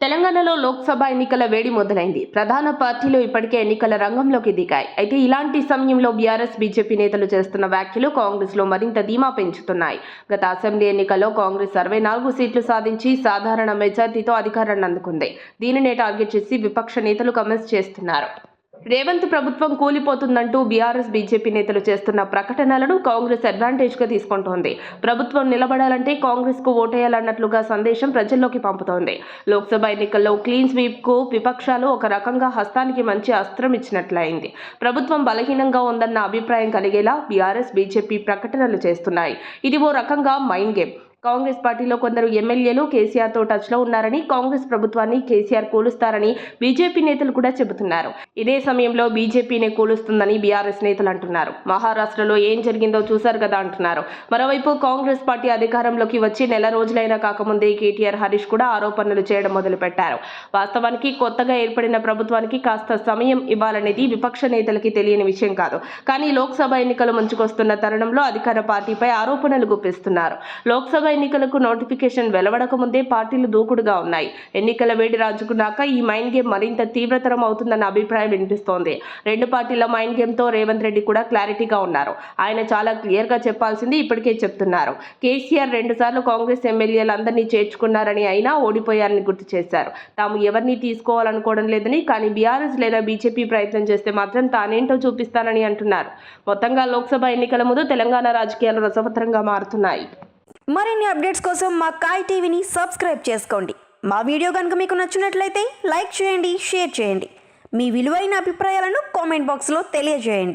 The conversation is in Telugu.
తెలంగాణలో లోక్సభ ఎన్నికల వేడి మొదలైంది. ప్రధాన పార్టీలు ఇప్పటికే ఎన్నికల రంగంలోకి దిగాయి. అయితే ఇలాంటి సమయంలో బీఆర్ఎస్, బీజేపీ నేతలు చేస్తున్న వ్యాఖ్యలు కాంగ్రెస్లో మరింత ధీమా పెంచుతున్నాయి. గత అసెంబ్లీ ఎన్నికల్లో కాంగ్రెస్ 64 సీట్లు సాధించి సాధారణ మెజార్టీతో అధికారాన్ని అందుకుంది. దీనినే టార్గెట్ చేసి విపక్ష నేతలు కామెంట్స్ చేస్తున్నారు. రేవంత్ ప్రభుత్వం కూలిపోతుందంటూ బీఆర్ఎస్, బీజేపీ నేతలు చేస్తున్న ప్రకటనలను కాంగ్రెస్ అడ్వాంటేజ్గా తీసుకుంటోంది. ప్రభుత్వం నిలబడాలంటే కాంగ్రెస్కు ఓటేయాలన్నట్లుగా సందేశం ప్రజల్లోకి పంపుతోంది. లోక్సభ ఎన్నికల్లో క్లీన్ స్వీప్కు విపక్షాలు ఒక రకంగా హస్తానికి మంచి అస్త్రం ఇచ్చినట్లయింది. ప్రభుత్వం బలహీనంగా ఉందన్న అభిప్రాయం కలిగేలా బీఆర్ఎస్, బీజేపీ ప్రకటనలు చేస్తున్నాయి. ఇది ఓ రకంగా మైండ్ గేమ్. కాంగ్రెస్ పార్టీలో కొందరు ఎమ్మెల్యేలు కేసీఆర్తో టచ్లో ఉన్నారని, కాంగ్రెస్ ప్రభుత్వాన్ని కేసీఆర్ కూలుస్తారని బీజేపీ నేతలు కూడా చెబుతున్నారు. ఇదే సమయంలో బీజేపీనే కూలుస్తుందని బీఆర్ఎస్ నేతలు అంటున్నారు. మహారాష్ట్రలో ఏం జరిగిందో చూశారు కదా అంటున్నారు. మరోవైపు కాంగ్రెస్ పార్టీ అధికారంలోకి వచ్చి నెల రోజులైనా కాకముందే కేటీఆర్, హరీష్ కూడా ఆరోపణలు చేయడం మొదలుపెట్టారు. వాస్తవానికి కొత్తగా ఏర్పడిన ప్రభుత్వానికి కాస్త సమయం ఇవ్వాలనేది విపక్ష నేతలకి తెలియని విషయం కాదు. కానీ లోక్సభ ఎన్నికలు ముంచుకొస్తున్న తరుణంలో అధికార పార్టీపై ఆరోపణలు గుప్పిస్తున్నారు. లోక్సభ ఎన్నికలకు నోటిఫికేషన్ వెలువడక ముందే పార్టీలు దూకుడుగా ఉన్నాయి. ఎన్నికల వేడి రాజుకున్నాక ఈ మైండ్ గేమ్ మరింత తీవ్రతరం అవుతుందన్న అభిప్రాయం వినిపిస్తోంది. రెండు పార్టీల మైండ్ గేమ్తో రేవంత్ రెడ్డి కూడా క్లారిటీగా ఉన్నారు. ఆయన చాలా క్లియర్గా చెప్పాల్సింది ఇప్పటికే చెప్తున్నారు. కేసీఆర్ 2 సార్లు కాంగ్రెస్ ఎమ్మెల్యేలందరినీ చేర్చుకున్నారని, అయినా ఓడిపోయారని గుర్తు చేశారు. తాము ఎవరిని తీసుకోవాలనుకోవడం లేదని, కానీ బీఆర్ఎస్ లేదా బీజేపీ ప్రయత్నం చేస్తే మాత్రం తానేంటో చూపిస్తానని అంటున్నారు. మొత్తంగా లోక్సభ ఎన్నికల ముందు తెలంగాణ రాజకీయాలు రసవత్తరంగా మారుతున్నాయి. మరిన్ని అప్డేట్స్ కోసం మా కాయ్ టీవీని సబ్స్క్రైబ్ చేసుకోండి. మా వీడియో కనుక మీకు నచ్చినట్లయితే లైక్ చేయండి, షేర్ చేయండి. మీ విలువైన అభిప్రాయాలను కామెంట్ బాక్స్లో తెలియజేయండి.